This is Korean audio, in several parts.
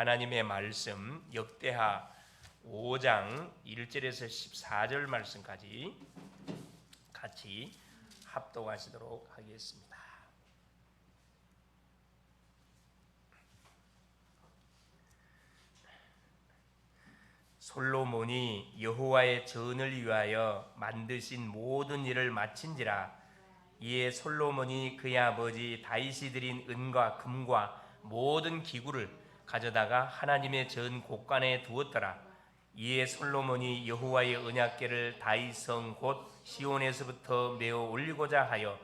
하나님의 말씀 역대하 5장 1절에서 14절 말씀까지 같이 합독하시도록 하겠습니다. 솔로몬이 여호와의 전을 위하여 만드신 모든 일을 마친지라. 이에 솔로몬이 그의 아버지 다윗이 드린 은과 금과 모든 기구를 가져다가 하나님의 전 곳간에 두었더라. 이에 솔로몬이 여호와의 언약궤를 다윗성 곧 시온에서부터 메어 올리고자 하여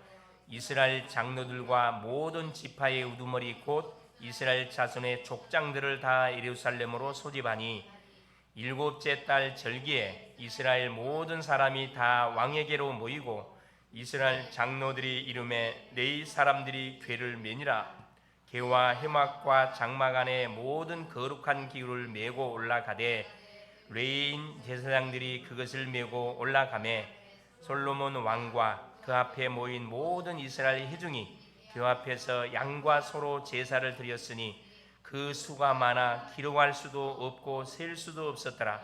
이스라엘 장로들과 모든 지파의 우두머리 곧 이스라엘 자손의 족장들을 다 예루살렘으로 소집하니 일곱째 달 절기에 이스라엘 모든 사람이 다 왕에게로 모이고 이스라엘 장로들이 이름에 네 사람들이 궤를 메니라. 궤와 해막과 장막 안에 모든 거룩한 기구를 메고 올라가되 레인 제사장들이 그것을 메고 올라가매 솔로몬 왕과 그 앞에 모인 모든 이스라엘 회중이 궤 앞에서 양과 소로 제사를 드렸으니 그 수가 많아 기록할 수도 없고 셀 수도 없었더라.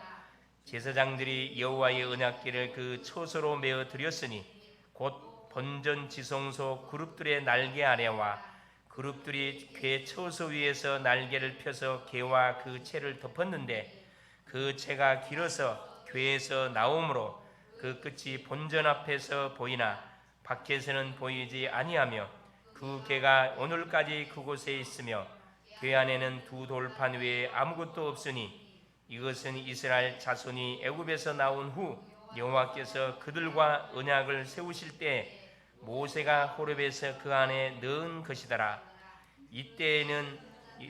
제사장들이 여호와의 언약궤를 그 처소로 메어 드렸으니 곧 본전 지성소 그룹들의 날개 아래와 그룹들이 궤 처소 위에서 날개를 펴서 궤와 그 채를 덮었는데 그 채가 길어서 궤에서 나오므로 그 끝이 본전 앞에서 보이나 밖에서는 보이지 아니하며 그 궤가 오늘까지 그곳에 있으며 궤 안에는 두 돌판 외에 아무것도 없으니 이것은 이스라엘 자손이 애굽에서 나온 후 여호와께서 그들과 언약을 세우실 때 모세가 호렙에서 그 안에 넣은 것이더라. 이때에는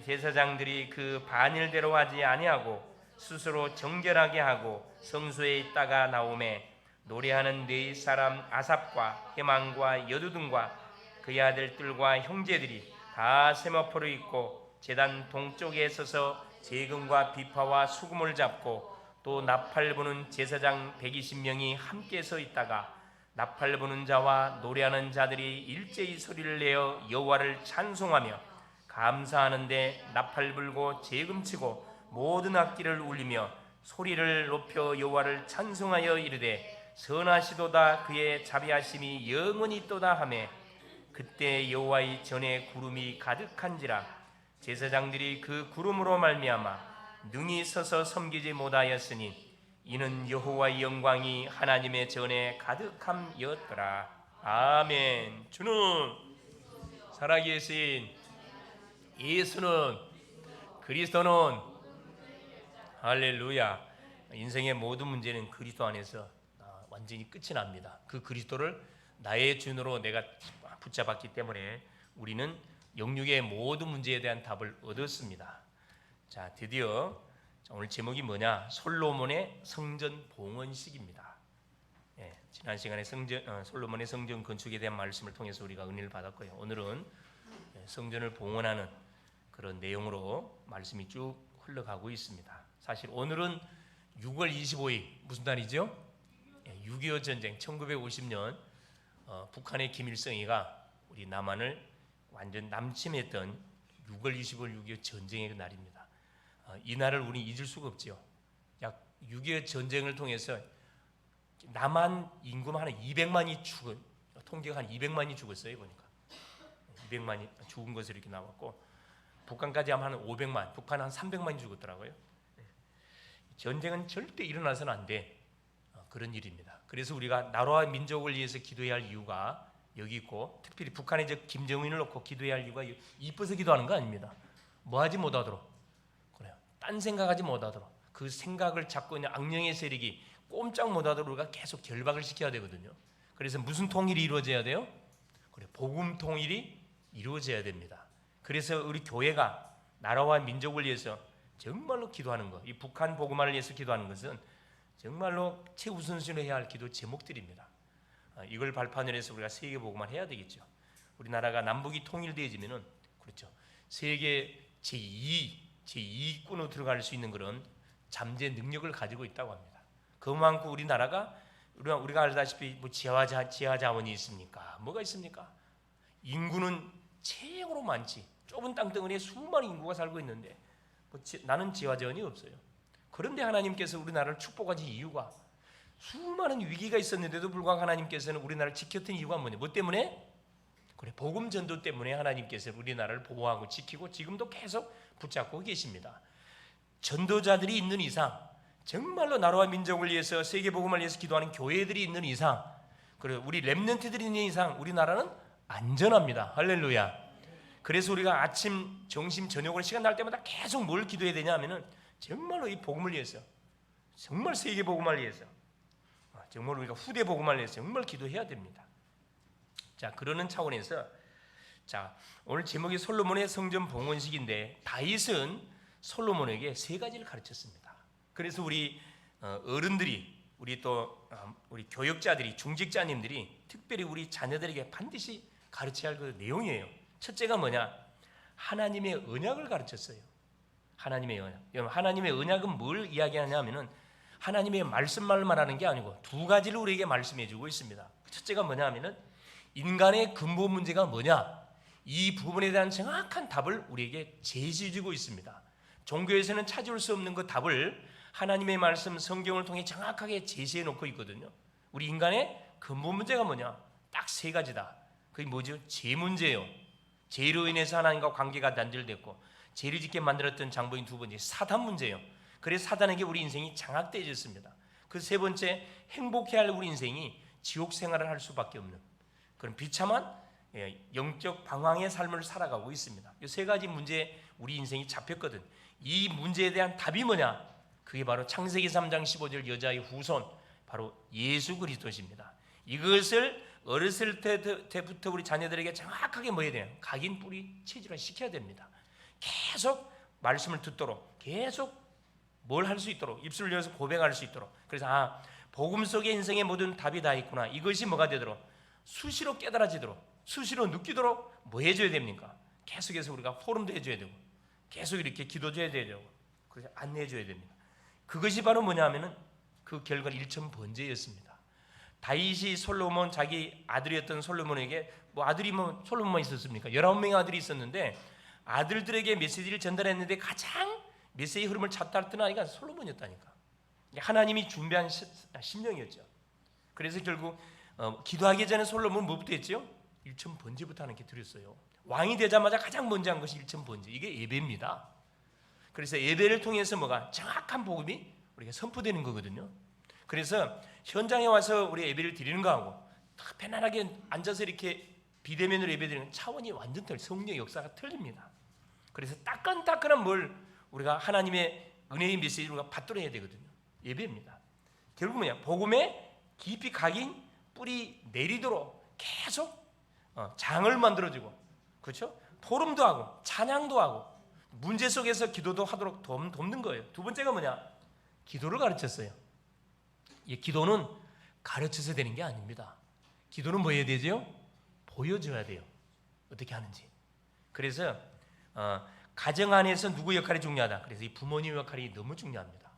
제사장들이 그 반일대로 하지 아니하고 스스로 정결하게 하고 성소에 있다가 나오매 노래하는 네 사람 아삽과 헤만과 여두둔과 그의 아들들과 형제들이 다 세마포를 입고 제단 동쪽에 서서 재금과 비파와 수금을 잡고 또 나팔 부는 제사장 120명이 함께 서 있다가 나팔 부는 자와 노래하는 자들이 일제히 소리를 내어 여호와를 찬송하며 감사하는데 나팔 불고 재금치고 모든 악기를 울리며 소리를 높여 여호와를 찬송하여 이르되 선하시도다 그의 자비하심이 영원히 있도다 하매 그때 여호와의 전에 구름이 가득한지라. 제사장들이 그 구름으로 말미암아 능히 서서 섬기지 못하였으니 이는 여호와의 영광이 하나님의 전에 가득함이었더라. 아멘. 주는 살아계신 예수는 그리스도는 할렐루야. 인생의 모든 문제는 그리스도 안에서 완전히 끝이 납니다. 그 그리스도를 나의 주인으로 내가 붙잡았기 때문에 우리는 영육의 모든 문제에 대한 답을 얻었습니다. 자, 드디어 오늘 제목이 뭐냐? 솔로몬의 성전 봉헌식입니다. 예, 지난 시간에 솔로몬의 성전 건축에 대한 말씀을 통해서 우리가 은혜를 받았고요. 오늘은 성전을 봉헌하는 그런 내용으로 말씀이 쭉 흘러가고 있습니다. 사실 오늘은 6월 25일 무슨 날이죠? 6.25 전쟁 1950년 북한의 김일성이가 우리 남한을 완전 남침했던 6월 25일 6.25 전쟁의 그 날입니다. 이 날을 우리 잊을 수가 없죠. 약 6.25 전쟁을 통해서 남한 인구만 한 200만이 죽은 통계가 한 200만이 죽었어요. 보니까 200만이 죽은 것으로 이렇게 나왔고 북한까지 하면 한 500만, 북한 한 300만이 죽었더라고요. 전쟁은 절대 일어나서는 안 돼. 그런 일입니다. 그래서 우리가 나라와 민족을 위해서 기도해야 할 이유가 여기 있고 특별히 북한의 김정은을 놓고 기도해야 할 이유가 이뻐서 기도하는 거 아닙니다. 뭐 하지 못하도록 그래요. 딴 생각하지 못하도록 그 생각을 잡고 있는 악령의 세력이 꼼짝 못하도록 우리가 계속 결박을 시켜야 되거든요. 그래서 무슨 통일이 이루어져야 돼요? 그래, 복음 통일이 이루어져야 됩니다. 그래서 우리 교회가 나라와 민족을 위해서 정말로 기도하는 것, 이 북한 복음화를 위해서 기도하는 것은 정말로 최우선순위로 해야 할 기도 제목들입니다. 이걸 발판으로 해서 우리가 세계 복음화를 해야 되겠죠. 우리나라가 남북이 통일되어지면은 그렇죠. 세계 제2위권으로 들어갈 수 있는 그런 잠재 능력을 가지고 있다고 합니다. 그만큼 우리나라가 우리가 알다시피 뭐 지하 자원이 있습니까? 뭐가 있습니까? 인구는 최고로 많지. 좁은 땅덩어리에 수많은 인구가 살고 있는데 나는 지와 전이 없어요. 그런데 하나님께서 우리나라를 축복하신 이유가, 수많은 위기가 있었는데도 불구하고 하나님께서는 우리나라를 지켰던 이유가 뭐냐? 뭐 때문에? 그래, 복음 전도 때문에 하나님께서 우리나라를 보호하고 지키고 지금도 계속 붙잡고 계십니다. 전도자들이 있는 이상, 정말로 나라와 민족을 위해서, 세계 복음을 위해서 기도하는 교회들이 있는 이상, 그리고 우리 렘넌트들이 있는 이상 우리나라는 안전합니다. 할렐루야. 그래서 우리가 아침, 점심, 저녁으로 시간 날 때마다 계속 뭘 기도해야 되냐 하면은 정말로 이 복음을 위해서, 정말 세계 복음을 위해서, 정말 우리가 후대 복음을 위해서 정말 기도해야 됩니다. 자, 그러는 차원에서, 자, 오늘 제목이 솔로몬의 성전 봉헌식인데, 다윗은 솔로몬에게 세 가지를 가르쳤습니다. 그래서 우리 어른들이, 우리 교역자들이, 중직자님들이 특별히 우리 자녀들에게 반드시 가르쳐야 할 그 내용이에요. 첫째가 뭐냐? 하나님의 언약을 가르쳤어요. 하나님의 언약. 여러분, 하나님의 언약은 뭘 이야기하냐면은 하나님의 말씀만 말하는 게 아니고 두 가지를 우리에게 말씀해 주고 있습니다. 첫째가 뭐냐 하면은 인간의 근본 문제가 뭐냐? 이 부분에 대한 정확한 답을 우리에게 제시해 주고 있습니다. 종교에서는 찾을 수 없는 그 답을 하나님의 말씀, 성경을 통해 정확하게 제시해 놓고 있거든요. 우리 인간의 근본 문제가 뭐냐? 딱 세 가지다. 그게 뭐죠? 죄 문제예요. 죄로 인해서 하나님과 관계가 단절됐고, 죄를 짓게 만들었던 장본인 두 번째, 사단 문제예요. 그래서 사단에게 우리 인생이 장악되어졌습니다. 그 세 번째, 행복해야 할 우리 인생이 지옥 생활을 할 수밖에 없는 그런 비참한 영적 방황의 삶을 살아가고 있습니다. 이 세 가지 문제에 우리 인생이 잡혔거든. 이 문제에 대한 답이 뭐냐? 그게 바로 창세기 3장 15절 여자의 후손, 바로 예수 그리스도십니다. 이것을 어렸을 때부터 우리 자녀들에게 정확하게 뭐 해야 돼요? 각인 뿌리 체질화 시켜야 됩니다. 계속 말씀을 듣도록, 계속 뭘 할 수 있도록, 입술을 열어서 고백할 수 있도록. 그래서 복음 속에 인생의 모든 답이 다 있구나. 이것이 뭐가 되도록, 수시로 깨달아지도록, 수시로 느끼도록 뭐 해줘야 됩니까? 계속해서 우리가 포럼도 해줘야 되고, 계속 이렇게 기도줘야 되고, 그래서 안내해줘야 됩니다. 그것이 바로 뭐냐 하면은 그 결과는 일천번제였습니다. 다윗이 솔로몬, 자기 아들이었던 솔로몬에게, 아들이 솔로몬만 있었습니까? 19명의 아들이 있었는데 아들들에게 메시지를 전달했는데 가장 메시지 흐름을 잘 따랐던 아이가 솔로몬이었다니까. 하나님이 준비한 심령이었죠. 그래서 결국 기도하기 전에 솔로몬은 뭐부터 했죠? 일천번제부터 하는 게 드렸어요. 왕이 되자마자 가장 먼저 한 것이 일천번제. 이게 예배입니다. 그래서 예배를 통해서 뭐가 정확한 복음이 우리가 선포되는 거거든요. 그래서 현장에 와서 우리 예배를 드리는 거하고 딱 편안하게 앉아서 이렇게 비대면으로 예배드리는 차원이 완전 성령의 역사가 틀립니다. 그래서 따끈따끈한 뭘 우리가 하나님의 은혜의 메시지를 우리가 받들어야 되거든요. 예배입니다. 결국 뭐냐? 복음에 깊이 각인 뿌리 내리도록 계속 장을 만들어주고, 그렇죠? 포럼도 하고 찬양도 하고 문제 속에서 기도도 하도록 돕는 거예요. 두 번째가 뭐냐? 기도를 가르쳤어요. 이 기도는 가르쳐서 되는 게 아닙니다. 기도는 뭐 해야 되죠? 보여줘야 돼요. 어떻게 하는지. 그래서 가정 안에서 누구 역할이 중요하다. 그래서 이 부모님 역할이 너무 중요합니다.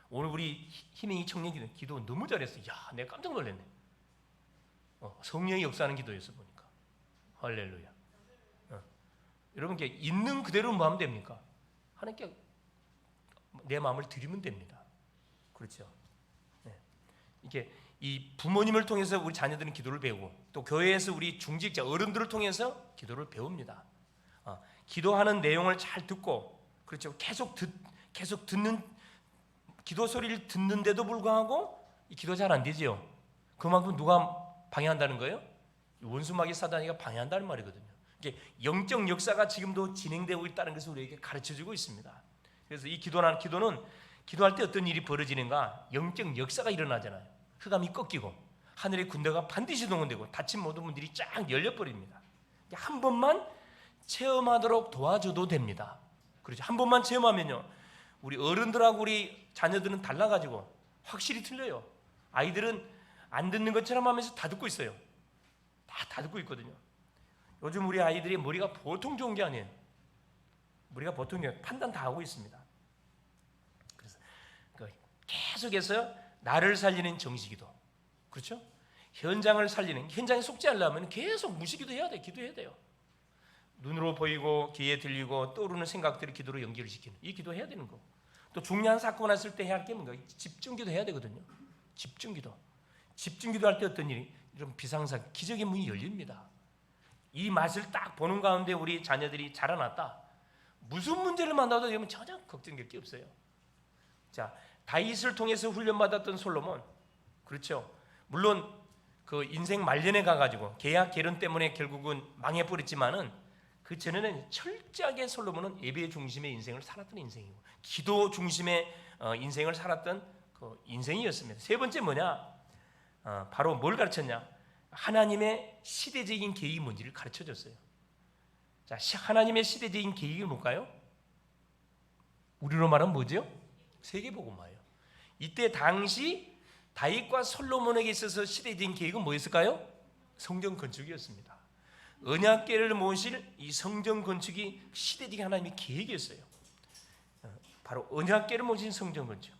오늘 우리 희명이 청년 기도 너무 잘했어요. 야, 내가 깜짝 놀랐네. 성령이 역사하는 기도였어 보니까. 할렐루야. 여러분, 있는 그대로 뭐 하면 됩니까? 하나님께 내 마음을 드리면 됩니다. 그렇죠? 이게 이 부모님을 통해서 우리 자녀들은 기도를 배우고, 또 교회에서 우리 중직자 어른들을 통해서 기도를 배웁니다. 기도하는 내용을 잘 듣고, 그렇죠? 계속 듣는 기도 소리를 듣는데도 불구하고 이 기도 잘 안 되지요. 그만큼 누가 방해한다는 거예요? 원수마귀 사단이가 방해한다는 말이거든요. 이게 영적 역사가 지금도 진행되고 있다는 것을 우리에게 가르쳐주고 있습니다. 그래서 이 기도는 기도할 때 어떤 일이 벌어지는가? 영적 역사가 일어나잖아요. 흑암이 꺾이고 하늘의 군대가 반드시 동원되고 닫힌 모든 문들이 쫙 열려버립니다. 한 번만 체험하도록 도와줘도 됩니다. 그렇죠? 한 번만 체험하면요, 우리 어른들하고 우리 자녀들은 달라가지고 확실히 틀려요. 아이들은 안 듣는 것처럼 하면서 다 듣고 있어요. 다 듣고 있거든요. 요즘 우리 아이들이 머리가 보통 좋은 게 아니에요. 머리가 보통 좋은 게 판단 다 하고 있습니다. 그래서 계속해서 나를 살리는 정식기도, 그렇죠? 현장을 살리는, 현장에 속지 않으려면 계속 무시기도 해야 돼. 기도해야 돼요. 눈으로 보이고 귀에 들리고 떠오르는 생각들을 기도로 연결시키는 이 기도 해야 되는 거. 또 중요한 사건 왔을 때 해야 할 게 뭔가 집중기도 해야 되거든요. 집중기도 할 때 어떤 일이 좀 비상사 기적의 문이 열립니다. 이 맛을 딱 보는 가운데 우리 자녀들이 자라났다. 무슨 문제를 만나도 되면 전혀 걱정될 게 없어요. 자, 다윗을 통해서 훈련받았던 솔로몬, 그렇죠. 물론 그 인생 말년에 가가지고 계약 결혼 때문에 결국은 망해버렸지만은 그 전에는 철저하게 솔로몬은 예배 중심의 인생을 살았던 인생이고 기도 중심의 인생을 살았던 그 인생이었습니다. 세 번째 뭐냐? 바로 뭘 가르쳤냐? 하나님의 시대적인 계획이 뭔지를 가르쳐줬어요. 자, 하나님의 시대적인 계획이 뭘까요? 우리로 말하면 뭐죠? 세계복음화예요. 이때 당시 다윗과 솔로몬에게 있어서 시대적인 계획은 뭐였을까요? 성전 건축이었습니다. 언약궤를 모실 이 성전 건축이 시대적인 하나님의 계획이었어요. 바로 언약궤를 모신 성전 건축.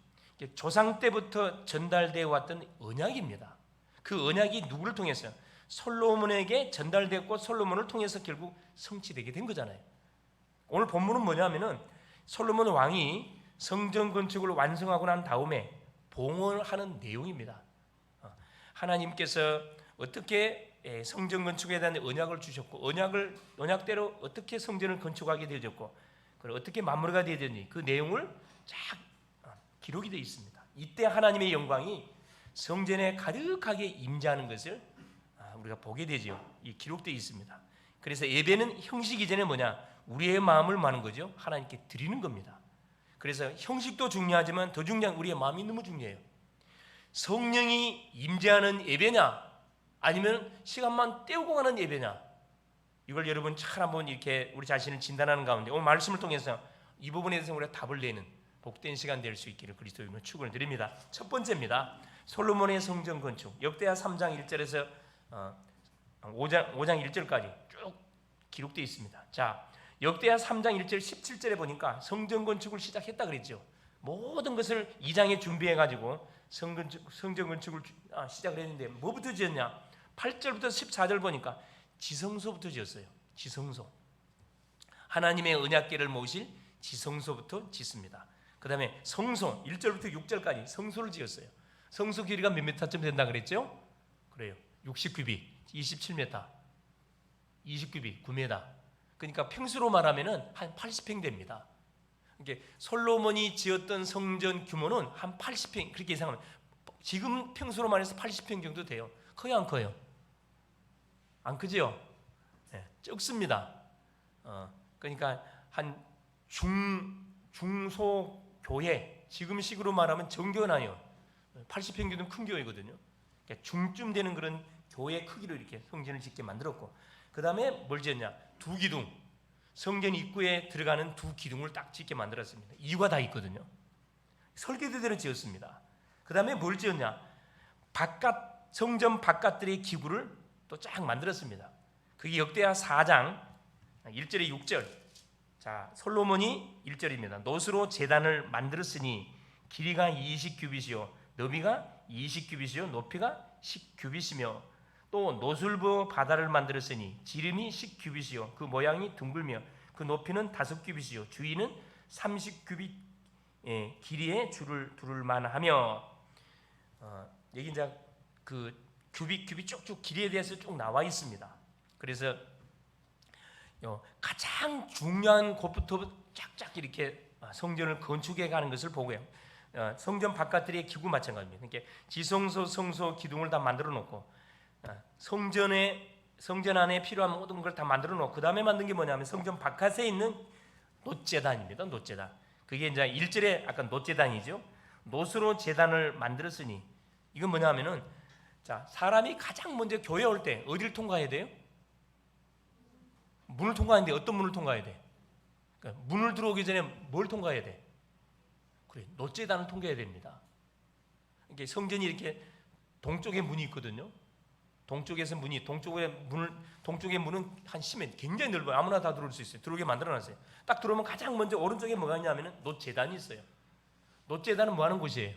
조상 때부터 전달되어 왔던 언약입니다. 그 언약이 누구를 통해서? 솔로몬에게 전달됐고 솔로몬을 통해서 결국 성취되게 된 거잖아요. 오늘 본문은 뭐냐면은 솔로몬 왕이 성전 건축을 완성하고 난 다음에 봉헌하는 내용입니다. 하나님께서 어떻게 성전 건축에 대한 언약을 주셨고 언약대로 어떻게 성전을 건축하게 되었고 그리고 어떻게 마무리가 되었니 그 내용을 쫙 기록이 되어 있습니다. 이때 하나님의 영광이 성전에 가득하게 임재하는 것을 우리가 보게 되죠. 이 기록되어 있습니다. 그래서 예배는 형식 이전에 뭐냐? 우리의 마음을 마는 거죠. 하나님께 드리는 겁니다. 그래서 형식도 중요하지만 더 중요한 우리의 마음이 너무 중요해요. 성령이 임재하는 예배냐 아니면 시간만 때우고 가는 예배냐, 이걸 여러분 잘 한번 이렇게 우리 자신을 진단하는 가운데 오늘 말씀을 통해서 이 부분에 대해서 우리가 답을 내는 복된 시간 될 수 있기를 그리스도의 이름으로 축원을 드립니다. 첫 번째입니다. 솔로몬의 성전 건축. 역대하 3장 1절에서 5장 1절까지 쭉 기록되어 있습니다. 자, 역대하 3장 1절 17절에 보니까 성전 건축을 시작했다 그랬죠. 모든 것을 2장에 준비해 가지고 성전 건축을 시작을 했는데 뭐부터 지었냐? 8절부터 14절 보니까 지성소부터 지었어요. 지성소. 하나님의 언약궤를 모실 지성소부터 짓습니다. 그 다음에 성소 1절부터 6절까지 성소를 지었어요. 성소 길이가 몇 미터쯤 된다 그랬죠? 그래요. 60규빗, 27m, 20규빗, 9m. 그러니까 평수로 말하면은 한 80평 됩니다. 이게 솔로몬이 지었던 성전 규모는 한 80평 그렇게 예상하면 지금 평수로 말해서 80평 정도 돼요. 커요, 안 커요? 안 크죠? 네, 적습니다. 그러니까 한 중소 교회, 지금식으로 말하면 정교나요. 80평 정도는 큰 교회거든요. 그러니까 중쯤 되는 그런 교회 크기로 이렇게 성전을 짓게 만들었고, 그 다음에 뭘 지었냐? 두 기둥, 성전 입구에 들어가는 두 기둥을 딱 짓게 만들었습니다. 이유가 다 있거든요. 설계대로 지었습니다. 그 다음에 뭘 지었냐? 성전 바깥들의 기구를 또 쫙 만들었습니다. 그게 역대하 4장 1절에 6절. 자, 솔로몬이 1절입니다. 놋으로 제단을 만들었으니 길이가 20규빗이요 너비가 20규빗이요 높이가 10규빗이며 또 노술 부어 바다를 만들었으니 지름이 10규빗이요 그 모양이 둥글며 그 높이는 5규빗이요 주위는 30규빗 길이의 줄을 두를 만하며. 여기 이제 그 규빗 쭉쭉 길이에 대해서 쭉 나와 있습니다. 그래서 가장 중요한 곳부터 쫙쫙 이렇게 성전을 건축해 가는 것을 보고요. 성전 바깥들의 기구 마찬가지입니다. 그러니까 지성소, 성소 기둥을 다 만들어 놓고 성전 안에 필요한 모든 걸 다 만들어 놓고 그 다음에 만든 게 뭐냐면 성전 바깥에 있는 놋제단입니다. 놋제단. 그게 이제 1절에 아까 놋제단이죠. 놋으로 제단을 만들었으니 이건 뭐냐면은 자, 사람이 가장 먼저 교회 올 때 어디를 통과해야 돼요? 문을 통과하는데 어떤 문을 통과해야 돼? 그러니까 문을 들어오기 전에 뭘 통과해야 돼? 그래, 놋제단을 통과해야 됩니다. 이게 성전이 이렇게 동쪽에 문이 있거든요. 동쪽의 문은 한 10m, 굉장히 넓어요. 아무나 다 들어올 수 있어요. 들어오게 만들어놨어요. 딱 들어오면 가장 먼저 오른쪽에 뭐가 있냐면은 놋제단이 있어요. 놋제단은 뭐 하는 곳이에요?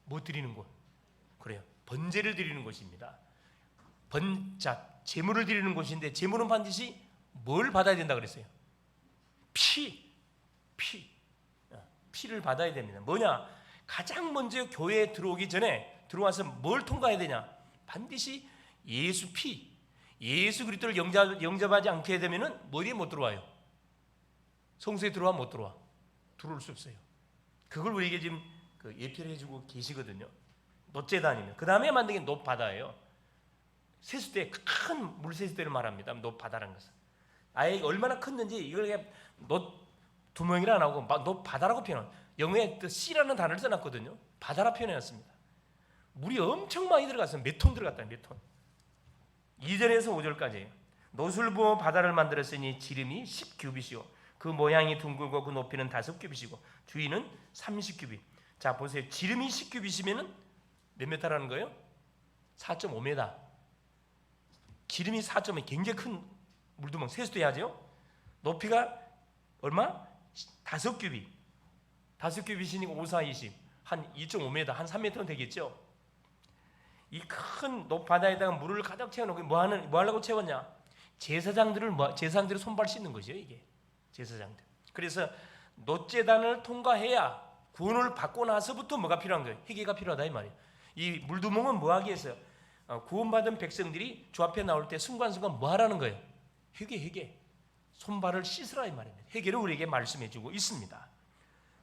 뭐 드리는 곳? 그래요. 번제를 드리는 곳입니다. 제물을 드리는 곳인데 제물은 반드시 뭘 받아야 된다 그랬어요? 피를 받아야 됩니다. 뭐냐? 가장 먼저 교회에 들어오기 전에 들어와서 뭘 통과해야 되냐? 반드시 예수 피, 예수 그리스도를 영접하지 않게 되면은 머리에 못 들어와요. 성소에 들어와 못 들어와. 들어올 수 없어요. 그걸 우리에게 지금 예표를 해주고 계시거든요. 놋제단이면 그 다음에 만든 게 놋바다예요. 세수대, 큰 물세수대를 말합니다. 놋바다라는 것은 아예 얼마나 컸는지 이걸 그냥 놋두멍이라 안 하고 놋바다라고 표현. 영어에 또 C라는 단어를 써놨거든요. 바다라 표현해놨습니다. 물이 엄청 많이 들어갔어요. 몇 톤 들어갔다. 몇 톤. 2절에서 5절까지예요. 놋을 부어 바다를 만들었으니 지름이 10규빗이요 그 모양이 둥글고 그 높이는 5규빗이고 주위는 30규빗. 자 보세요. 지름이 10규빗이면은 몇 메타라는 거예요? 4.5m. 지름이 4.5m. 굉장히 큰 물두멍. 세수도 해야죠. 높이가 얼마? 5규빗. 5규빗이니까 5, 4, 20. 한 2.5m, 한 3m는 되겠죠. 이 큰 바다에다가 물을 가득 채워놓고 뭐 하려고 채웠냐? 제사장들을 손발 씻는 거죠. 이게 제사장들. 그래서 놋제단을 통과해야 구원을 받고 나서부터 뭐가 필요한 거예요? 회개가 필요하다 이 말이에요. 이 물두멍은 뭐 하기 위해서요? 구원받은 백성들이 주 앞에 나올 때 순간순간 뭐 하라는 거예요? 회개. 손발을 씻으라 이 말입니다. 회개를 우리에게 말씀해 주고 있습니다.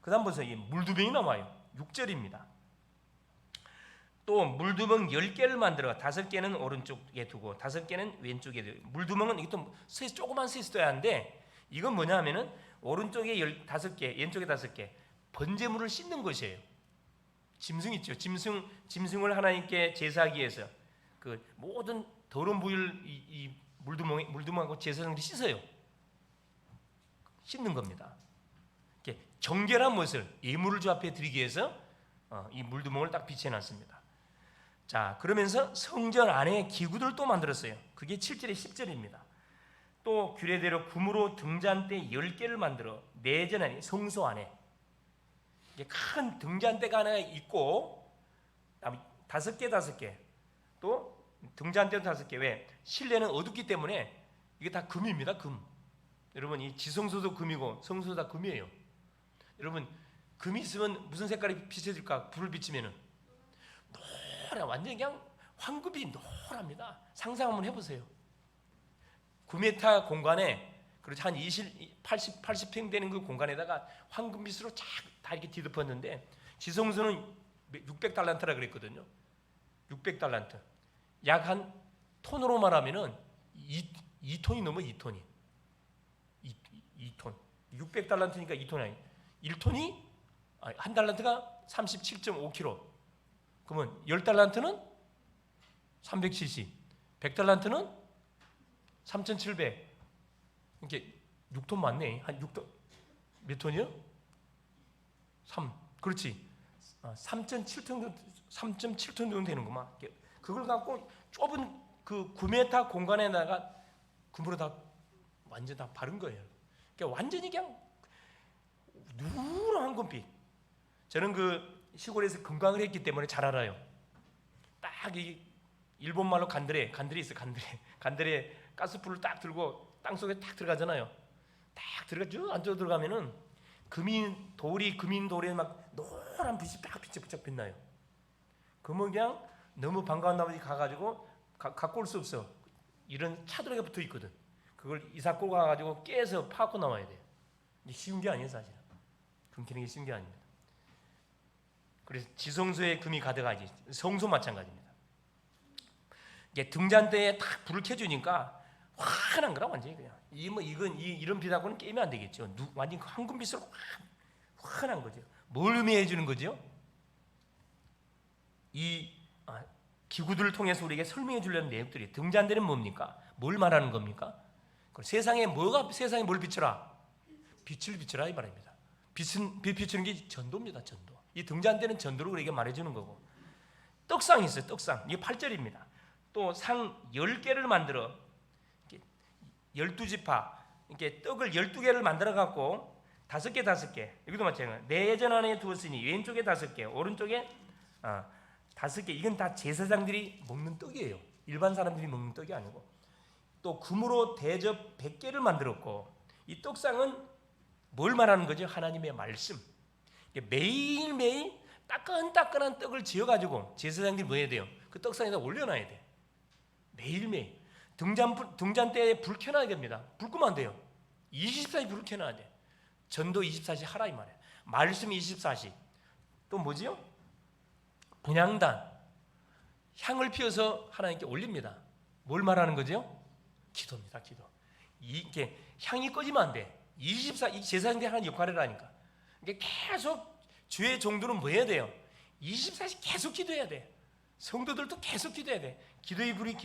그 다음 보세요. 이 물두멍이 나와요. 6절입니다. 또 물두멍 10개를 만들어 5개는 오른쪽에 두고 5개는 왼쪽에 두고. 물두멍은 이것도 조그만 세수도야 하는데 이건 뭐냐 하면은 오른쪽에 5개, 왼쪽에 5개 번제물을 씻는 것이에요. 짐승 있죠. 짐승을 하나님께 제사하기 위해서 그 모든 더러운 부위를 이 물두멍하고 제사장들이 씻어요. 씻는 겁니다. 이렇게 정결한 것을 예물을 주 앞에 드리기 위해서 이 물두멍을 딱 비춰놨습니다. 자, 그러면서 성전 안에 기구들 또 만들었어요. 그게 7절에 10절입니다. 또 규례대로 금으로 등잔대 10개를 만들어 내전 안에 성소 안에 큰 등잔대가 하나 있고 5개 또 등잔대도 5개. 왜? 실내는 어둡기 때문에 이게 다 금입니다. 금. 여러분 이 지성소도 금이고 성소도 다 금이에요. 여러분 금이 있으면 무슨 색깔이 비춰질까? 불을 비치면은 노란, 완전히 그냥 황금이 노랍니다. 상상 한번 해보세요. 9m 공간에 그렇지 한 80평 되는 그 공간에다가 황금빛으로 다 이렇게 뒤덮었는데 지성소는 600달란트라 그랬거든요. 600달란트. 약 한 톤으로 말하면은 2톤이 넘어 2톤이. 2톤. 600달란트니까 2톤이 아니. 1톤이 한 달란트가 37.5kg. 그러면 10달란트는 370. 100달란트는 3,700. 이렇게 6톤 맞네. 한 6톤. 몇 톤이요? 3. 그렇지. 3.7톤 정도 되는구만. 그걸 갖고 좁은 그 9m 공간에다가 금으로 다 완전 다 바른 거예요. 그러니까 완전히 그냥 누런 황금빛. 저는 그 시골에서 건강을 했기 때문에 잘 알아요. 딱 이 일본 말로 간드레 있어. 간드레 가스불을 딱 들고 땅 속에 딱 들어가잖아요. 딱 들어가 쭉 안쪽으로 들어가면은 금인 돌에 막 노란 빛이 딱 비쩍비쩍 빛나요. 그러면 그냥 너무 반가운 나머지 가가지고 갖고 올 수 없어. 이런 차들에게 붙어 있거든. 그걸 이사 끌고 가가지고 깨서 파고 나와야 돼요. 쉬운 게 아니에요 사실은. 금캐는 게 쉬운 게 아닙니다. 그래서 지성소에 금이 가득하지. 성소 마찬가지입니다. 이게 등잔대에 딱 불을 켜주니까 환한 거라 완전히 그냥. 이런 빛하고는 깨면 안 되겠죠. 완전 황금빛으로 환한 거죠. 뭘 의미해 주는 거죠? 기구들을 통해서 우리에게 설명해 주려는 내용들이. 등잔대는 뭡니까? 뭘 말하는 겁니까? 세상에 뭘 비춰라? 빛을 비춰라 이 말입니다. 빛 비추는 게 전도입니다. 전도. 이 등잔대는 전도를 우리에게 말해주는 거고. 떡상이 있어요. 떡상. 이게 8절입니다. 또 상 10개를 만들어 12지파 이렇게 떡을 12개를 만들어 갖고 5개 여기도 마찬가지예요. 내전 안에 두었으니 왼쪽에 5개 오른쪽에 5개. 이건 다 제사장들이 먹는 떡이에요. 일반 사람들이 먹는 떡이 아니고 또 금으로 대접 100개를 만들었고, 이 떡상은 뭘 말하는 거죠? 하나님의 말씀. 매일매일 따끈따끈한 떡을 지어가지고 제사장들이 뭐 해야 돼요? 그 떡상에다 올려놔야 돼. 매일매일. 등잔대에 불 켜놔야 됩니다. 불 끄면 안 돼요. 24시 불을 켜놔야 돼. 전도 24시 하라 이 말이에요. 말씀 24시. 또 뭐지요? 분향단. 향을 피워서 하나님께 올립니다. 뭘 말하는 거죠? 기도입니다. 기도. 이게 향이 꺼지면 안 돼. 24이 제사장들이 하는 역할을 하니까. 이게 계속 주의 종도는 뭐 해야 돼요? 24시 계속 기도해야 돼. 성도들도 계속 기도해야 돼. 기도의 불이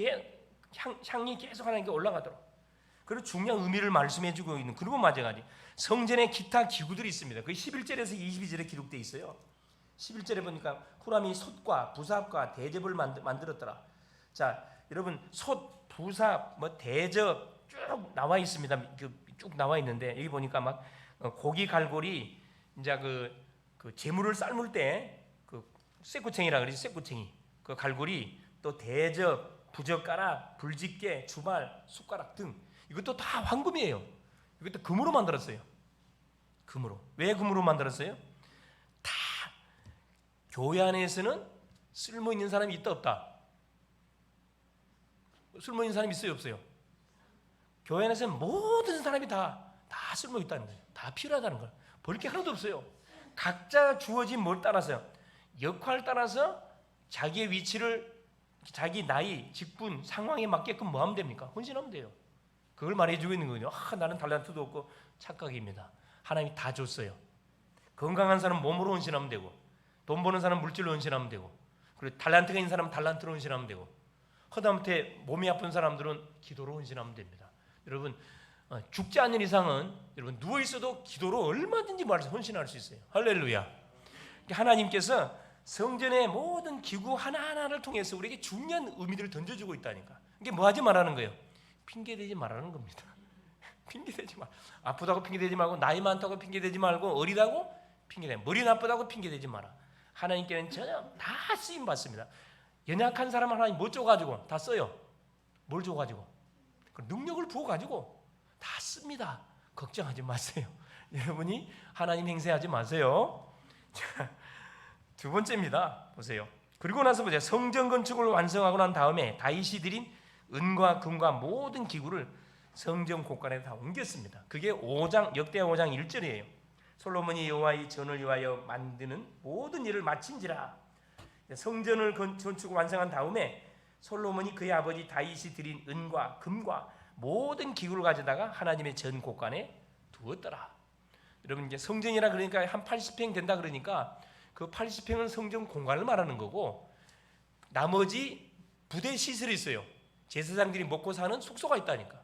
향이 계속 하나님께 올라가도록. 그리고 중요한 의미를 말씀해 주고 있는 그리고 마찬가지 성전에 기타 기구들이 있습니다. 그 11절에서 22절에 기록되어 있어요. 11절에 보니까 후람이 솥과 부삽과 대접을 만들었더라. 자, 여러분 솥, 부삽, 뭐 대접 쭉 나와 있습니다. 쭉 나와 있는데 여기 보니까 막 고기 갈고리 이제 그 재물을 삶을 때 그 쇠구챙이라 그러지, 쇠구챙이 그 갈고리, 또 대접, 부젓가락, 불집게, 주말, 숟가락 등 이것도 다 황금이에요. 이것도 금으로 만들었어요. 금으로. 왜 금으로 만들었어요? 다 교회 안에서는 쓸모 있는 사람이 있다 없다? 쓸모 있는 사람이 있어요 없어요? 교회 안에서는 모든 사람이 다 쓸모 있다는 거예요. 다 필요하다는 걸. 버릴 게 하나도 없어요. 각자 주어진 뭘 따라서요? 역할 따라서 자기의 위치를 자기 나이, 직분, 상황에 맞게끔 뭐 하면 됩니까? 헌신하면 돼요. 그걸 말해주고 있는 거거든요. 나는 달란트도 없고 착각입니다. 하나님이 다 줬어요. 건강한 사람은 몸으로 헌신하면 되고, 돈 버는 사람은 물질로 헌신하면 되고, 그리고 달란트가 있는 사람은 달란트로 헌신하면 되고, 허다못해 몸이 아픈 사람들은 기도로 헌신하면 됩니다. 여러분 죽지 않는 이상은 여러분 누워 있어도 기도로 얼마든지 헌신할 수 있어요. 할렐루야. 하나님께서 성전의 모든 기구 하나하나를 통해서 우리에게 중요한 의미들을 던져주고 있다니까. 이게 뭐 하지 말라는 거예요? 핑계대지 말라는 겁니다. 핑계대지 마. 아프다고 핑계대지 말고, 나이 많다고 핑계대지 말고, 어리다고 핑계대지, 머리 나쁘다고 핑계대지 마라. 하나님께는 전혀 다 쓰임 받습니다. 연약한 사람 하나님 못 줘가지고 다 써요. 뭘 줘가지고? 능력을 부어가지고 다 씁니다. 걱정하지 마세요. 여러분이 하나님 행세하지 마세요. 자, 두 번째입니다. 보세요. 그리고 나서 보세요. 성전 건축을 완성하고 난 다음에 다윗이 드린 은과 금과 모든 기구를 성전 곳간에 다 옮겼습니다. 그게 5장 역대하 5장 1절이에요. 솔로몬이 여호와의 전을 위하여 만드는 모든 일을 마친지라. 성전을 건축 완성한 다음에 솔로몬이 그의 아버지 다윗이 드린 은과 금과 모든 기구를 가져다가 하나님의 전 곳간에 두었더라. 여러분 이제 성전이라 그러니까 한 80평 된다 그러니까 그 80평은 성전 공간을 말하는 거고, 나머지 부대 시설이 있어요. 제사장들이 먹고 사는 숙소가 있다니까.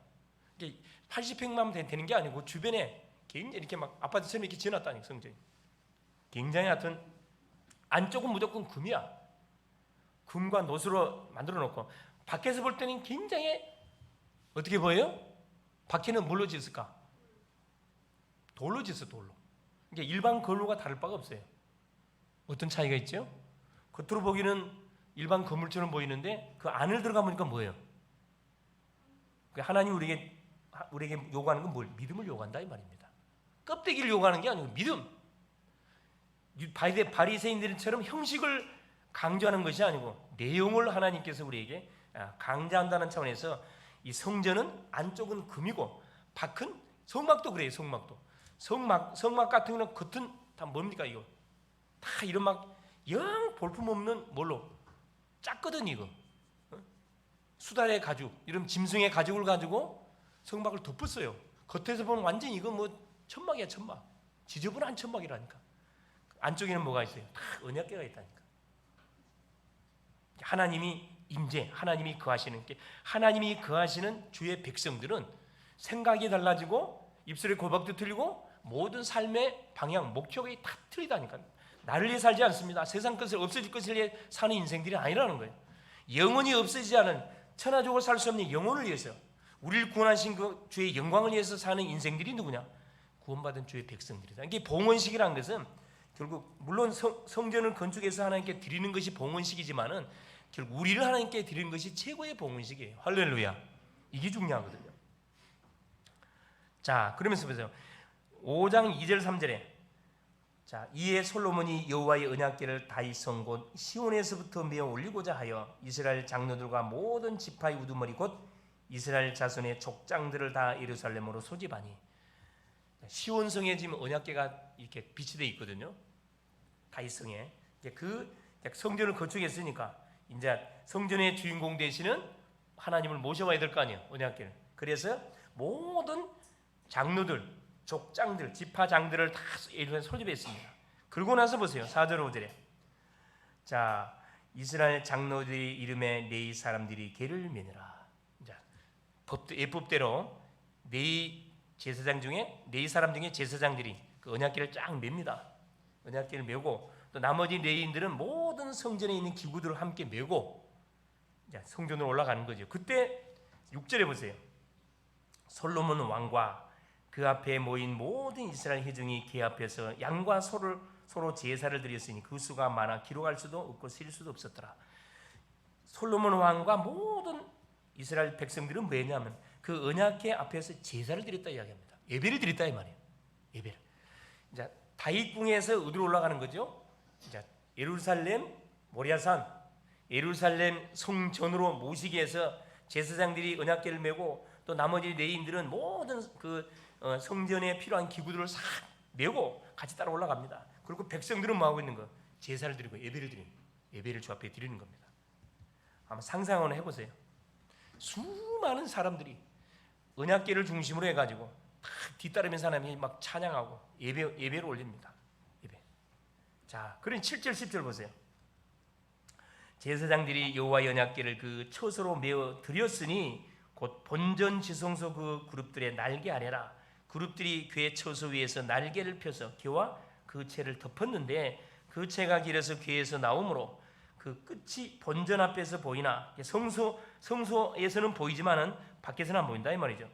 80평만 되는 게 아니고 주변에 굉장히 이렇게 막 아파트처럼 이렇게 지어놨다니까. 성전이 굉장히 하여튼 안쪽은 무조건 금이야. 금과 노수로 만들어 놓고, 밖에서 볼 때는 굉장히 어떻게 보여요? 밖에는 뭘로 지었을까? 돌로 지었어. 돌로. 이게 일반 건물과 다를 바가 없어요. 어떤 차이가 있죠? 겉으로 보기는 일반 건물처럼 보이는데 그 안을 들어가 보니까 뭐예요? 하나님 우리에게 요구하는 건 뭘? 믿음을 요구한다 이 말입니다. 껍데기를 요구하는 게 아니고 믿음. 바리새인들처럼 형식을 강조하는 것이 아니고 내용을 하나님께서 우리에게 강조한다는 차원에서 이 성전은 안쪽은 금이고 밖은 성막도 그래요. 성막 같은 경우는 겉은 다 뭡니까 이거? 다 이런 막 영 볼품없는 뭘로 짰거든 이거. 수달의 가죽, 이런 짐승의 가죽을 가지고 성막을 덮었어요. 겉에서 보면 완전히 이거 뭐 천막이야 천막. 지저분한 천막이라니까. 안쪽에는 뭐가 있어요? 다 언약궤가 있다니까. 하나님이 임재, 하나님이 거하시는 게, 하나님이 거하시는 주의 백성들은 생각이 달라지고 입술의 고박도 틀리고 모든 삶의 방향, 목표가 다 틀리다니까. 나를 위해 살지 않습니다. 세상 것을 없어질 것을 위해 사는 인생들이 아니라는 거예요. 영원히 없어지지 않은 천하적으로 살 수 없는 영혼을 위해서, 우리를 구원하신 그 주의 영광을 위해서 사는 인생들이 누구냐? 구원받은 주의 백성들이다. 이게 봉헌식이라는 것은 결국 물론 성전을 건축해서 하나님께 드리는 것이 봉헌식이지만은 결국 우리를 하나님께 드리는 것이 최고의 봉헌식이에요. 할렐루야. 이게 중요하거든요. 자, 그러면서 보세요. 5장 2절 3절에 자, 이에 솔로몬이 여호와의 언약궤를 다윗성 곧 시온에서부터 메어 올리고자 하여 이스라엘 장로들과 모든 지파의 우두머리 곧 이스라엘 자손의 족장들을 다 예루살렘으로 소집하니 시온성에 지금 언약궤가 이렇게 비치되어 있거든요. 다윗성에 그 성전을 건축했으니까 이제 성전의 주인공 되시는 하나님을 모셔와야 될 거 아니에요. 언약궤를. 그래서 모든 장로들, 족장들, 지파장들을 다 소집했습니다. 그러고 나서 보세요. 4절 5절에 자, 이스라엘 장로들의 이름에 네이 사람들이 궤를 메느라. 자, 예법대로 네이 제사장 중에 네이 사람 중에 제사장들이 그 언약궤를 쫙 맵니다. 언약궤를 메고 또 나머지 레위인들은 모든 성전에 있는 기구들을 함께 메고 성전으로 올라가는 거죠. 그때 6절에 보세요. 솔로몬 왕과 그 앞에 모인 모든 이스라엘 회중이 궤 앞에서 양과 서로 제사를 드렸으니 그 수가 많아 기록할 수도 없고 셀 수도 없었더라. 솔로몬 왕과 모든 이스라엘 백성들은 뭐냐면 그 언약궤 앞에서 제사를 드렸다 이야기합니다. 예배를 드렸다 이 말이에요. 예배를. 이제 다윗궁에서 어디로 올라가는 거죠? 이제 예루살렘 모리아산, 예루살렘 성전으로 모시기 위해서 제사장들이 언약궤를 메고 또 나머지 레위인들은 모든 그 성전에 필요한 기구들을 싹 메고 같이 따라 올라갑니다. 그리고 백성들은 뭐 하고 있는 거? 제사를 드리고 예배를 드리는, 예배를 주 앞에 드리는 겁니다. 한번 상상을 해보세요. 수많은 사람들이 언약궤를 중심으로 해가지고 다 뒤따르면서 하나님이 막 찬양하고 예배를 올립니다. 예배. 자, 그럼 7절 10절 보세요. 제사장들이 여호와의 언약궤를 그 처소로 메어 드렸으니 곧 본전 지성소 그 그룹들의 날개 아래라. 그룹들이 궤 처소 위에서 날개를 펴서 궤와 그 채를 덮었는데 그 채가 길어서 궤에서 나오므로 그 끝이 본전 앞에서 보이나 성소에서는 보이지만은 밖에서는 안 보인다 이 말이죠.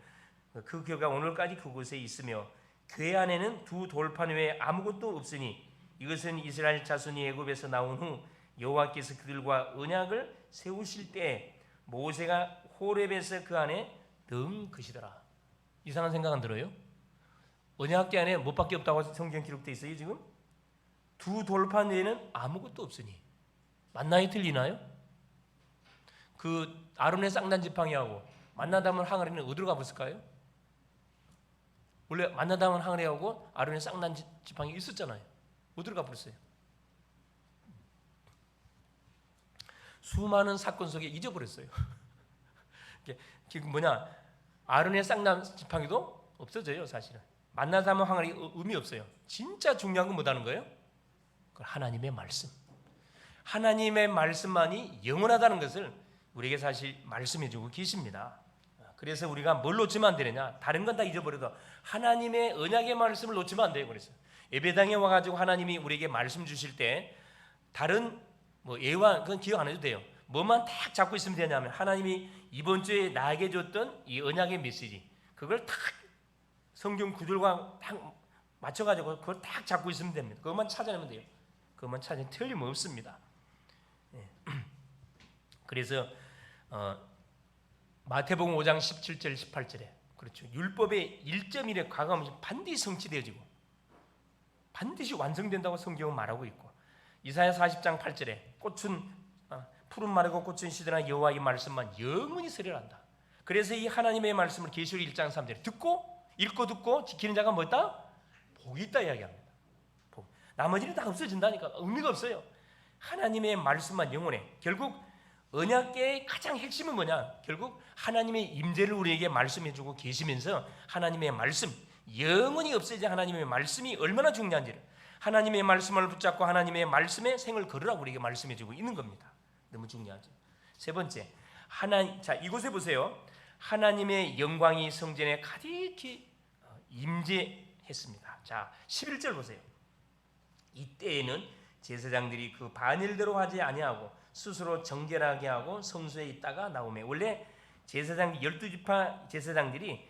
그 궤가 오늘까지 그곳에 있으며 궤 안에는 두 돌판 외에 아무것도 없으니 이것은 이스라엘 자손이 애굽에서 나온 후 여호와께서 그들과 언약을 세우실 때 모세가 호렙에서 그 안에 넣은 것이더라. 이상한 생각 안 들어요? 언약궤 안에 뭐밖에 없다고 성경 기록되어 있어요 지금? 두 돌판 외에는 아무것도 없으니. 맞나요? 틀리나요? 그 아론의 쌍난 지팡이하고 만나 담은 항아리는 어디로 가봤을까요? 원래 만나 담은 항아리하고 아론의 쌍난 지팡이 있었잖아요. 어디로 가버렸어요? 수많은 사건 속에 잊어버렸어요. 아론의 쌍난 지팡이도 없어져요. 사실은 만나 담은 항아리 의미 없어요. 진짜 중요한 건 뭐라는 거예요? 그건 하나님의 말씀. 하나님의 말씀만이 영원하다는 것을 우리에게 사실 말씀해주고 계십니다. 그래서 우리가 뭘 놓치면 안 되느냐? 다른 건 다 잊어버려도 하나님의 언약의 말씀을 놓치면 안 돼요. 그래서 예배당에 와가지고 하나님이 우리에게 말씀 주실 때 다른 예와 그건 기억 안 해도 돼요. 뭐만 딱 잡고 있으면 되냐면 하나님이 이번 주에 나에게 줬던 이 언약의 메시지 그걸 딱 성경 구절과 딱 맞춰가지고 그걸 딱 잡고 있으면 됩니다. 그것만 찾아내면 돼요. 그것만 찾으면 틀림없습니다. 그래서 마태복음 5장 17절 18절에 그렇죠. 율법의 1.1의 과감함이 반드시 성취되어지고 반드시 완성된다고 성경은 말하고 있고 이사야 40장 8절에 푸른 마르고 꽃은 시드나 여호와의 말씀만 영원히 서려한다. 그래서 이 하나님의 말씀을 계시록 1장 3절에 읽고 듣고 지키는 자가 뭐다? 복이 있다 이야기합니다. 복. 나머지는 다 없어진다니까 의미가 없어요. 하나님의 말씀만 영원해. 결국 언약궤의 가장 핵심은 뭐냐? 결국 하나님의 임재를 우리에게 말씀해주고 계시면서 하나님의 말씀 영원히 없어진 하나님의 말씀이 얼마나 중요한지를 하나님의 말씀을 붙잡고 하나님의 말씀에 생을 걸으라고 우리에게 말씀해주고 있는 겁니다. 너무 중요하죠. 세 번째, 자 이곳에 보세요. 하나님의 영광이 성전에 가득히 임재했습니다. 자 11절 보세요. 이때에는 제사장들이 그 반일대로 하지 아니하고 스스로 정결하게 하고 성소에 있다가 나오매. 원래 제사장 12지파 제사장들이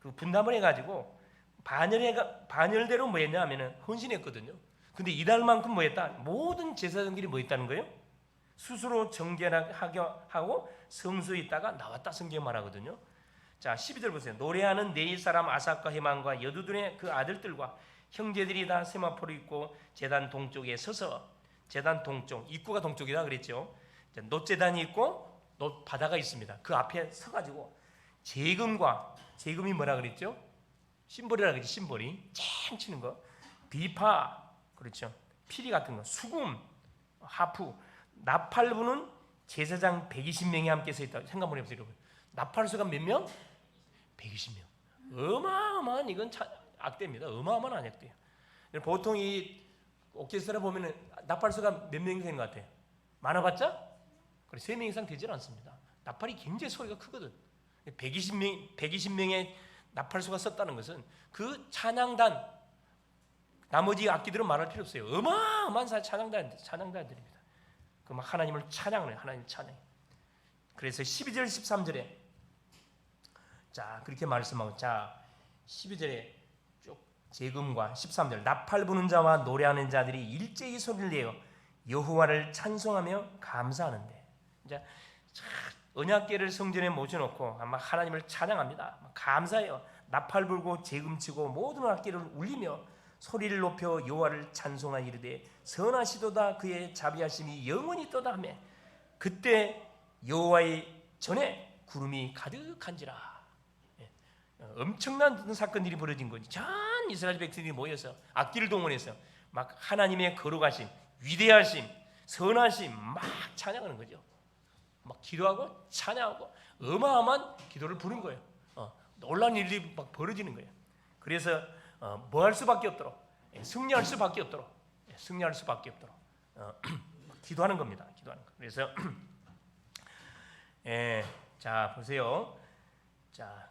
그 분담을 해가지고 반열대로 뭐 했냐 하면은 헌신했거든요. 근데 이달만큼 뭐 했다? 모든 제사장들이 뭐 했다는 거예요? 스스로 정결하고 성소에 있다가 나왔다 성경 말하거든요. 자, 12절 보세요. 노래하는 네일 사람 아삭과 헤만과 여두둔의 그 아들들과 형제들이 다 세마포를 입고 제단 동쪽에 서서, 제단 동쪽, 입구가 동쪽이다 그랬죠. 놋제단이 있고 놋바다가 있습니다. 그 앞에 서가지고 재금이 뭐라 그랬죠? 심벌이라 그랬죠. 심벌이 쨍 치는 거, 비파, 그렇죠, 피리 같은 거, 수금, 하프, 나팔 부는 제사장 120명이 함께 서 있다. 생각 한번 해보세요, 여러분. 나팔수가 몇 명? 120명. 어마어마한, 이건 악대입니다. 어마어마한 악대예요. 보통 이 오케스트라 보면은 나팔수가 몇 명이 되는 것 같아요? 많아봤자? 그래, 3명 이상 되질 않습니다. 나팔이 굉장히 소리가 크거든. 120명의 나팔수가 썼다는 것은 그 찬양단, 나머지 악기들은 말할 필요 없어요. 어마어마한 찬양단들입니다. 그럼 하나님을 찬양을 해요. 하나님 찬양. 그래서 12절 13절에 자, 그렇게 말씀하고, 자, 12절에 쭉 재금과 13절, 나팔 부는 자와 노래하는 자들이 일제히 소리를 내어 여호와를 찬송하며 감사하는데, 이제 언약궤를 성전에 모셔놓고 아마 하나님을 찬양합니다. 감사해요. 나팔 불고 재금치고 모든 악기를 울리며 소리를 높여 여호와를 찬송하여 이르되 선하시도다 그의 자비하심이 영원히 있도다 하며, 그때 여호와의 전에 구름이 가득한지라. 엄청난 사건들이 벌어진 거지. 전 이스라엘 백성들이 모여서 악기를 동원해서 막 하나님의 거룩하심, 위대하심, 선하심 막 찬양하는 거죠. 막 기도하고 찬양하고 어마어마한 기도를 부른 거예요. 놀라운 일이 막 벌어지는 거예요. 그래서 뭐 할 수밖에 없도록, 승리할 수밖에 없도록, 승리할 수밖에 없도록 기도하는 겁니다. 기도하는 거. 그래서 자, 보세요. 자,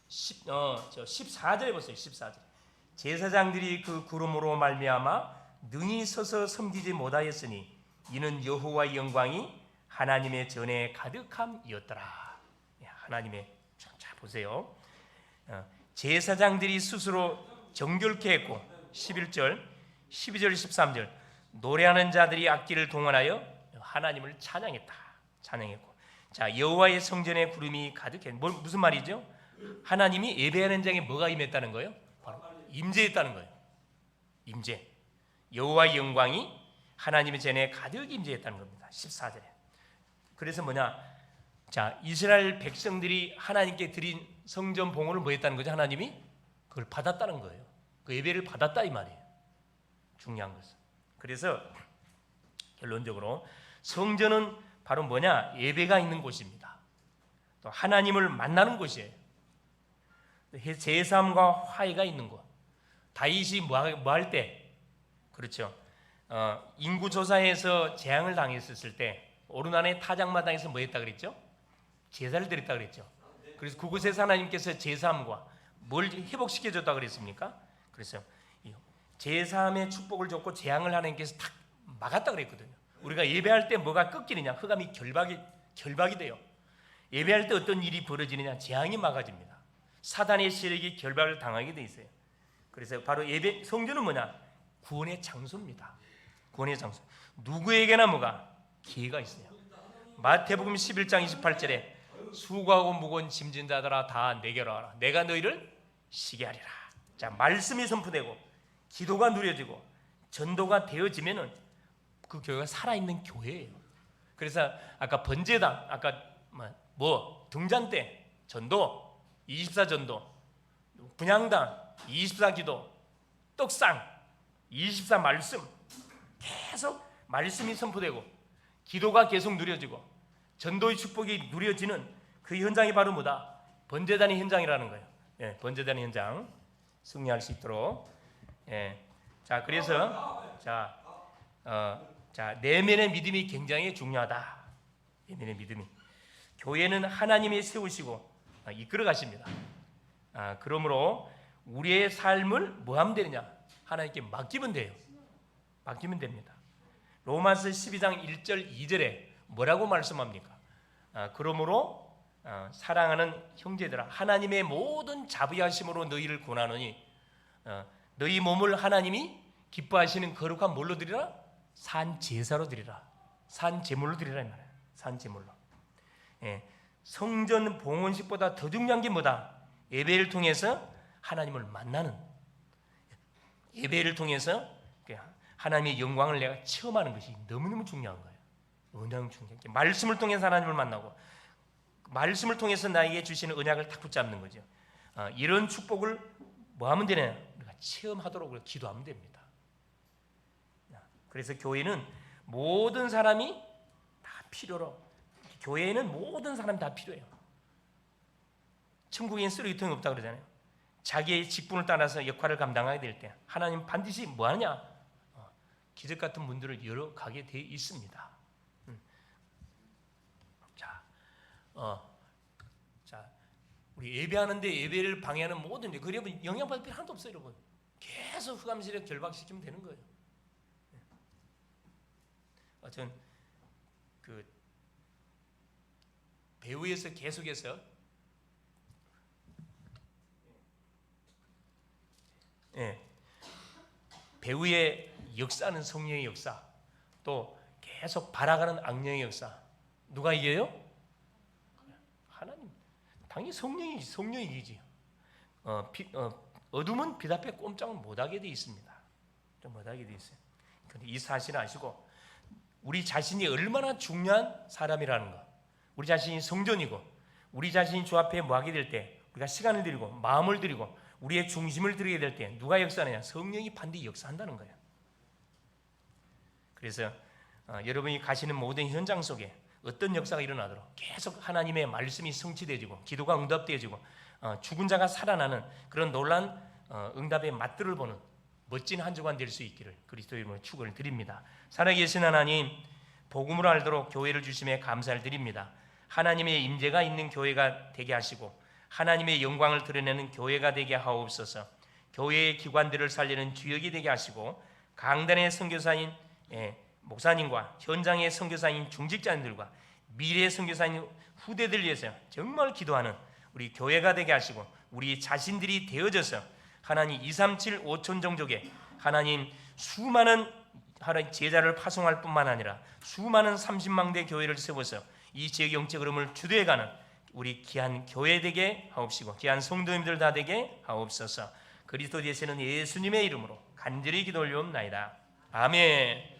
14절에 보세요. 14절. 제사장들이 그 구름으로 말미암아 능히 서서 섬기지 못하였으니 이는 여호와의 영광이 하나님의 전에 가득함이었더라. 하나님의, 자 보세요. 제사장들이 스스로 정결케 했고, 11절, 12절, 13절, 노래하는 자들이 악기를 동원하여 하나님을 찬양했고, 자, 여호와의 성전에 구름이 가득해. 무슨 말이죠? 하나님이 예배하는 장에 뭐가 임했다는 거예요? 바로 임재했다는 거예요. 임재. 여호와의 영광이 하나님의 전에 가득 임재했다는 겁니다. 14절에. 그래서 뭐냐? 자, 이스라엘 백성들이 하나님께 드린 성전 봉헌을 뭐 했다는 거죠? 하나님이 그걸 받았다는 거예요. 그 예배를 받았다 이 말이에요. 중요한 것은. 그래서 결론적으로 성전은 바로 뭐냐? 예배가 있는 곳입니다. 또 하나님을 만나는 곳이에요. 제사함과 화해가 있는 곳. 다윗이 뭐 할 때, 그렇죠, 인구조사에서 재앙을 당했었을 때 오르난의 타작마당에서 뭐 했다 그랬죠? 제사를 드렸다 그랬죠. 그래서 그곳에서 하나님께서 제사함과 뭘 회복시켜줬다 그랬습니까? 그래서 제사함의 축복을 줬고 재앙을 하나님께서 탁 막았다 그랬거든요. 우리가 예배할 때 뭐가 꺾이느냐? 흑암이 결박이 돼요. 예배할 때 어떤 일이 벌어지느냐? 재앙이 막아집니다. 사단의 세력이 결박을 당하게 돼 있어요. 그래서 바로 예배, 성전은 뭐냐? 구원의 장소입니다. 구원의 장소. 누구에게나 뭐가 기회가 있어요. 마태복음 11장 28절에 수고하고 무거운 짐진 자들아 다 내게로 와라. 내가 너희를 쉬게 하리라. 자, 말씀이 선포되고 기도가 누려지고 전도가 되어지면은 그 교회가 살아있는 교회예요. 그래서 아까 번제단, 아까 등잔 때 전도, 24 전도, 분향단, 24 기도, 떡상, 24 말씀, 계속 말씀이 선포되고 기도가 계속 누려지고 전도의 축복이 누려지는 그 현장이 바로 뭐다? 번제단의 현장이라는 거예요. 예, 번제단의 현장 승리할 수 있도록. 예, 자, 그래서 내면의 믿음이 굉장히 중요하다. 내면의 믿음이. 교회는 하나님이 세우시고 이끌어 가십니다. 그러므로 우리의 삶을 뭐 하면 되느냐? 하나님께 맡기면 돼요. 맡기면 됩니다. 로마서 12장 1절 2절에 뭐라고 말씀합니까? 그러므로 사랑하는 형제들아, 하나님의 모든 자비하심으로 너희를 권하노니 너희 몸을 하나님이 기뻐하시는 거룩한 뭘로 드리라? 산 제사로 드리라. 산 제물로 드리라 이 말이에요. 산 제물로. 예, 성전 봉헌식보다 더 중요한 게 뭐다? 예배를 통해서 하나님을 만나는, 예배를 통해서 하나님의 영광을 내가 체험하는 것이 너무너무 중요한 거예요. 너무너무 중요한 게, 말씀을 통해서 하나님을 만나고 말씀을 통해서 나에게 주시는 언약을 딱 붙잡는 거죠. 이런 축복을 뭐 하면 되냐? 우리가 체험하도록 기도하면 됩니다. 그래서 교회는 모든 사람이 다 필요로, 교회에는 모든 사람이 다 필요해요. 천국엔 쓰레기통이 없다고 그러잖아요. 자기의 직분을 따라서 역할을 감당하게 될 때 하나님 반드시 뭐 하느냐? 기적 같은 문들을 열어가게 돼 있습니다. 자, 우리 예배하는데 예배를 방해하는 모든 일, 여러분 영향받을 필요 하나도 없어요, 여러분. 계속 흑암시력 결박시키면 되는 거예요. 전 그 배우에서 계속해서 배우의 역사는 성령의 역사, 또 계속 발아가는 악령의 역사, 누가 이겨요? 하나님. 당연히 성령이지, 성령이 이기지. 어둠은 빛 앞에 꼼짝을 못하게 돼 있습니다. 좀 못하게 돼 있어요. 근데 이 사실을 아시고 우리 자신이 얼마나 중요한 사람이라는 거, 우리 자신이 성전이고 우리 자신이 주 앞에 뭐하게 될 때 우리가 시간을 드리고 마음을 드리고 우리의 중심을 드리게 될 때 누가 역사하느냐? 성령이 반드시 역사한다는 거예요. 그래서 여러분이 가시는 모든 현장 속에 어떤 역사가 일어나도록 계속 하나님의 말씀이 성취되어지고 기도가 응답되어지고 죽은 자가 살아나는 그런 놀란 응답의 맛들을 보는 멋진 한 주간 될 수 있기를 그리스도의 이름으로 축원을 드립니다. 살아계신 하나님, 복음을 알도록 교회를 주심에 감사를 드립니다. 하나님의 임재가 있는 교회가 되게 하시고 하나님의 영광을 드러내는 교회가 되게 하옵소서. 교회의 기관들을 살리는 주역이 되게 하시고 강단의 선교사인 목사님과 현장의 선교사인 중직자님들과 미래의 선교사인 후대들 위해서 정말 기도하는 우리 교회가 되게 하시고 우리 자신들이 되어져서 하나님 237 5천 종족에 하나님 수많은 하나님 제자를 파송할 뿐만 아니라 수많은 30망대 교회를 세워서 이 지역 영적 흐름을 주도해가는 우리 귀한 교회 되게 하옵시고 귀한 성도님들 다 되게 하옵소서. 그리스도 되시는 예수님의 이름으로 간절히 기도 올려옵나이다. 아멘.